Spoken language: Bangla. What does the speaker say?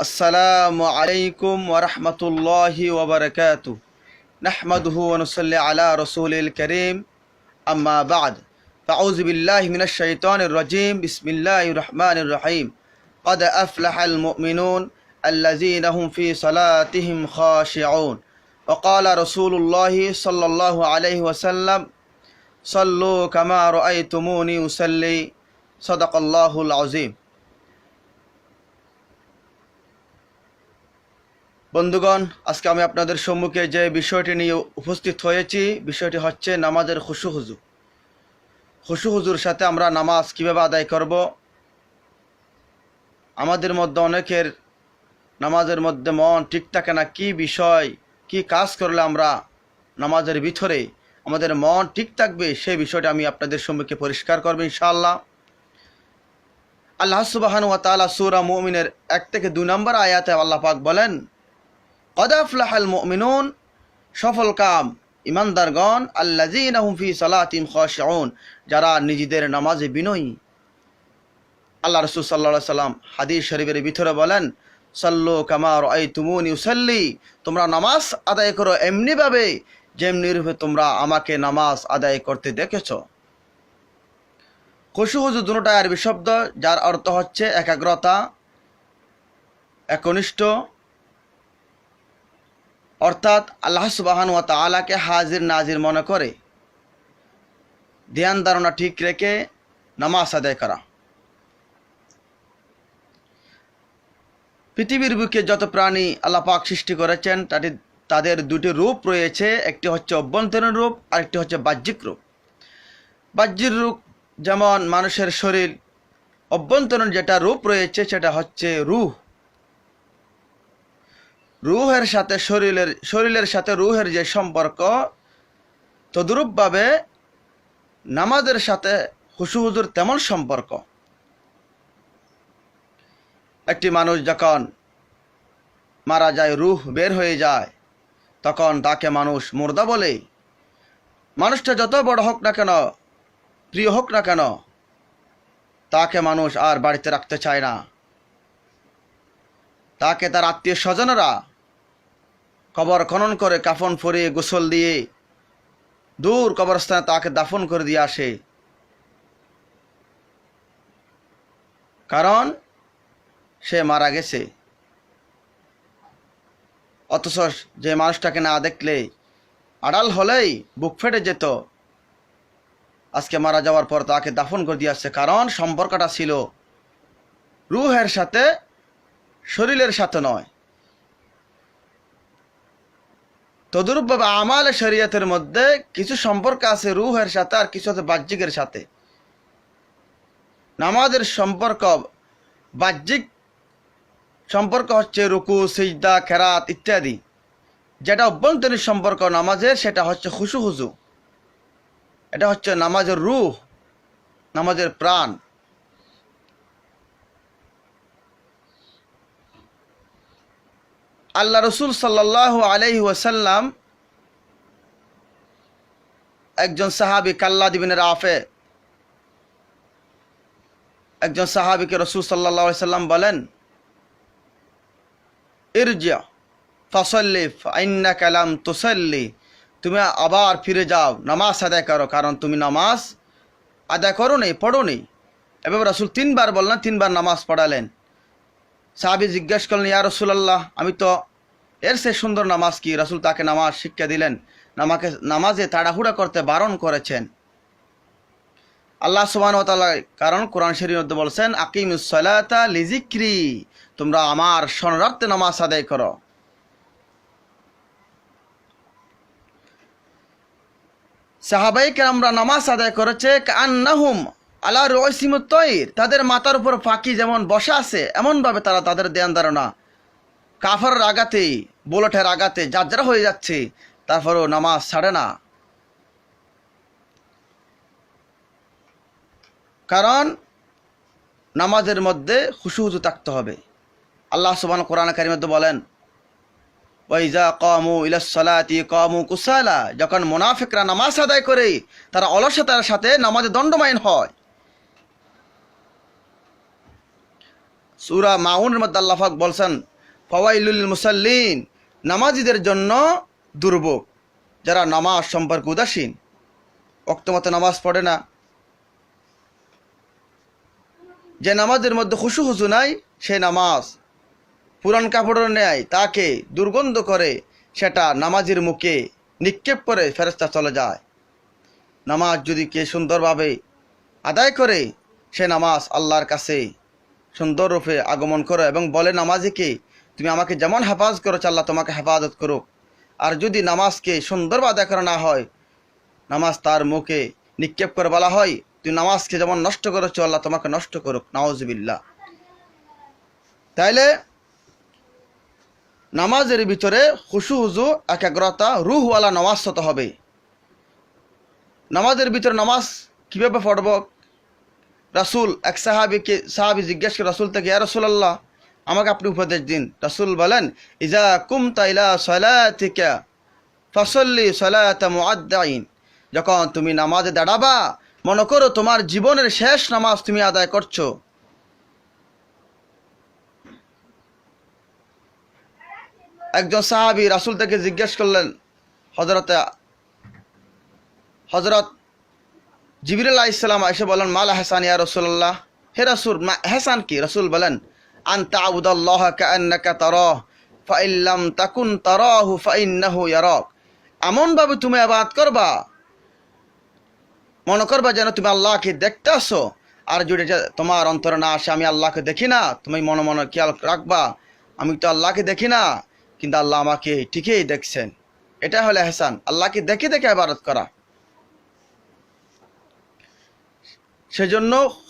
আসসালামু আলাইকুম ওয়া রাহমাতুল্লাহি ওয়া বারাকাতুহু নাহমাদুহু ওয়া নুসাল্লি আলা রাসূলিল কারীম আম্মা বা'দ ফাউযু বিল্লাহি মিনাশ শাইতানির রাজীম বিসমিল্লাহির রহমানির রহিম قد أفلح المؤمنون الذين هم في صلاتهم خاشعون وقال رسول الله صلى الله عليه وسلم صلوا كما رأيتموني أصلي صدق الله العظيم। বন্ধুগণ, আজকে আমি আপনাদের সম্মুখে যে বিষয়টি নিয়ে উপস্থিত হয়েছি, বিষয়টি হচ্ছে নামাজের খুশু হুজুর সাথে আমরা নামাজ কিভাবে আদায় করব। আমাদের মধ্যে অনেকের নামাজের মধ্যে মন ঠিক থাকে না। কি বিষয়, কি কাজ করলে আমরা নামাজের ভিতরে আমাদের মন ঠিক থাকবে, সেই বিষয়টা আমি আপনাদের সম্মুখে পরিষ্কার করব ইনশাআল্লাহ। আল্লাহ সুবহানাহু ওয়া তাআলা সূরা মুমিনের 1 থেকে 2 নম্বর আয়াতে আল্লাহ পাক বলেন, কদ আফলাহাল মুমিনুন, সফল কাম ইমানদারগণ, আল্লাযীনা হুম ফি সালাতিহিম খাশিউন, যারা নিজেদের নামাজে বিনয়ী। আল্লাহ রাসূল সাল্লাল্লাহু আলাইহি সাল্লাম হাদিস শরীফের ভিতরে বলেন, সাল্লু কামা রাআইতুমুনি উসাল্লি, তোমরা নামাজ আদায় করো এমনি ভাবে যেমনি রূপে তোমরা আমাকে নামাজ আদায় করতে দেখেছো। খুশু হুজুর দুটোটা আরবি শব্দ, যার অর্থ হচ্ছে একাগ্রতা, একনিষ্ঠ, অর্থাৎ আল্লাহ সুবহানাহু ওয়া তাআলাকে হাজির নাজির মনে করে ধ্যান ধারণা ঠিক রেখে নামাজ আদায় করা। পৃথিবীর বুকে যত প্রাণী আল্লাহ পাক সৃষ্টি করেছেন তাদের দুটি রূপ রয়েছে, একটি হচ্ছে অভ্যন্তরীণ রূপ, আরেকটি হচ্ছে বাহ্যিক রূপ। বাহ্যিক রূপ যেমন মানুষের শরীর, অভ্যন্তরীণ যেটা রূপ রয়েছে সেটা হচ্ছে রূহ। রুহের সাথে শরীরের সাথে রুহের যে সম্পর্ক, তদ্রূপভাবে নামাজের সাথে খুশু হুজুর তেমন সম্পর্ক। একটি মানুষ যখন মারা যায়, রুহ বের হয়ে যায়, তখন তাকে মানুষ মুর্দা বলে। মানুষটা যত বড় হোক না কেন, প্রিয় হোক না কেন, তাকে মানুষ আর বাড়িতে রাখতে চায় না। তাকে তার আত্মীয় স্বজনেরা কবর খনন করে কাফন পরিয়ে গোসল দিয়ে দূর কবরস্থানে তাকে দাফন করে দিয়ে আসে। কারণ সে মারা গেছে। অথচ যে মানুষটাকে না দেখলে, আড়াল হলেই বুক ফেটে যেত, আজকে মারা যাওয়ার পর তাকে দাফন করে দিয়ে আসছে। কারণ সম্পর্কটা ছিল রুহের সাথে, শরীরের সাথে নয়। তদরূপভাবে আমাল শরীয়তের মধ্যে কিছু সম্পর্ক আছে রুহের সাথে, আর কিছু আছে বাহ্যিকের সাথে। নামাজের সম্পর্ক, বাহ্যিক সম্পর্ক হচ্ছে রুকু, সিজদা, কেরাত ইত্যাদি। যেটা অভ্যন্তরীণ সম্পর্ক নামাজের, সেটা হচ্ছে খুশু হুজু। এটা হচ্ছে নামাজের রূহ, নামাজের প্রাণ। আল্লাহ রসুল সাল্লাল্লাহু আলাইহি ওয়াসাল্লাম একজন সাহাবী কাল্লাদ ইবনে রাফে, একজন সাহাবীকে রসুল সাল্লাল্লাহু আলাইহি সাল্লাম বলেন, ইরজি ফাসাল্লি ফাইন্নাকা লাম তুসাল্লি, তুমি আবার ফিরে যাও, নামাজ আদায় করো, কারণ তুমি নামাজ আদায় করো নি, পড়ো নি। এভাবে রসুল 3 বার বললেন, 3 বার নামাজ পড়ালেন। সাহাবী জিজ্ঞাসা করলেন, ইয়া রাসূলুল্লাহ, আমি তো এর সে সুন্দর নামাজ কি? রাসূল তাকে নামাজ শিক্ষা দিলেন। নামাজে তাড়াহুড়া করতে বারণ করেছেন। আল্লাহ সুবহানাহু ওয়া তাআলা কারণ কোরআন শরীফের মধ্যে বলছেন, আকিমিস সালাতা লিযিকরি, তোমরা আমার স্মরণার্থে নামাজ আদায় করো। সাহাবায়ে কেরামরা নামাজ আদায় করেছে কান্নাহুম আলা রুউসিমুত তায়র, তাদের মাথার উপর পাখি যেমন বসা আছে, এমনভাবে তারা তাদের ধ্যান ধারণা কাফারের আঘাতে, বুলেটের আঘাতে জারজারা হয়ে যাচ্ছে, তারপরেও নামাজ ছাড়ে না। কারণ নামাজের মধ্যে খুশু হুজু থাকতে হবে। আল্লাহ সুবহানাহু কোরআন কারীমের মধ্যে বলেন, ওয়াইজা কামু ইলাস সালাতি কামু কুসালা, যখন মুনাফিকরা নামাজ আদায় করে তারা অলসতার সাথে নামাজে দণ্ডমাইন হয়। সূরা মাউনের মধ্যে আল্লাহ পাক বলছেন ফাওয়াইলুল মুসাল্লিন, নামাজীদের জন্য দুর্ভোগ, যারা নামাজ সম্পর্কে উদাসীন, ওয়াক্তমতো নামাজ পড়ে না, যে নামাজের মধ্যে খুশু হুজু নাই, সে নামাজ পুরান কাপড়ের ন্যায় তাকে দুর্গন্ধ করে, সেটা নামাজের মুখে নিক্ষেপ করে ফেরেশতা চলে যায়। নামাজ যদি কে সুন্দরভাবে আদায় করে, সে নামাজ আল্লাহর কাছে সুন্দর রূপে আগমন করে এবং বলে নামাজিকে, তুমি আমাকে যেমন হেফাজত করেছো আল্লাহ তোমাকে হেফাজত করুক। আর যদি নামাজকে সুন্দরভাবে আদায় করা না হয়, নামাজ তার মুখে নিক্ষেপ করে বলা হয়, তুই নামাজকে যেমন নষ্ট করেছো আল্লাহ তোমাকে নষ্ট করুক, নাউজুবিল্লাহ। তাইলে নামাজের ভিতরে খুশু হুজু, একাগ্রতা, রুহওয়ালা নামাজ হতে হবে। নামাজের ভিতরে নামাজ কীভাবে পড়ব? রাসূল এক সাহাবি জিজ্ঞেস করে রাসূল থেকে, ইয়া রাসূলুল্লাহ, আমাকে আপনি উপদেশ দিন। রাসূল বলেন, ইজা কুমতা ইলা সালাতিকা ফাসাল্লি সালাতা মুআদ্দাইন, যখন তুমি নামাজে দাঁড়াবা, মনে করো তোমার জীবনের শেষ নামাজ তুমি আদায় করছো। একজন সাহাবী রাসূল থেকে জিজ্ঞেস করলেন, হযরত জিবরিল আলাইহিস সালাম এসে বলেন, মাল হাসান ইয়া রাসূলুল্লাহ, হে রাসূল হাসান কি? রাসূল বলেন, আনতা আবুদাল্লাহ কাআন্নাকা তারাহ ফাইন লাম তাকুন তারাহু ফাইন্নাহু ইয়ারাক, এমনভাবে তুমি ইবাদত করবা, মনে করবা যেন তুমি আল্লাহকে দেখতেছো। আর যদি তোমার অন্তরে না আসে আমি আল্লাহকে দেখি না, তুমি মনে মনে খেয়াল রাখবা, আমি তো আল্লাহকে দেখি না, কিন্তু আল্লাহ আমাকে ঠিকই দেখছেন। এটা হলো ইহসান, আল্লাহকে দেখে দেখে ইবাদত করা। সেজন্য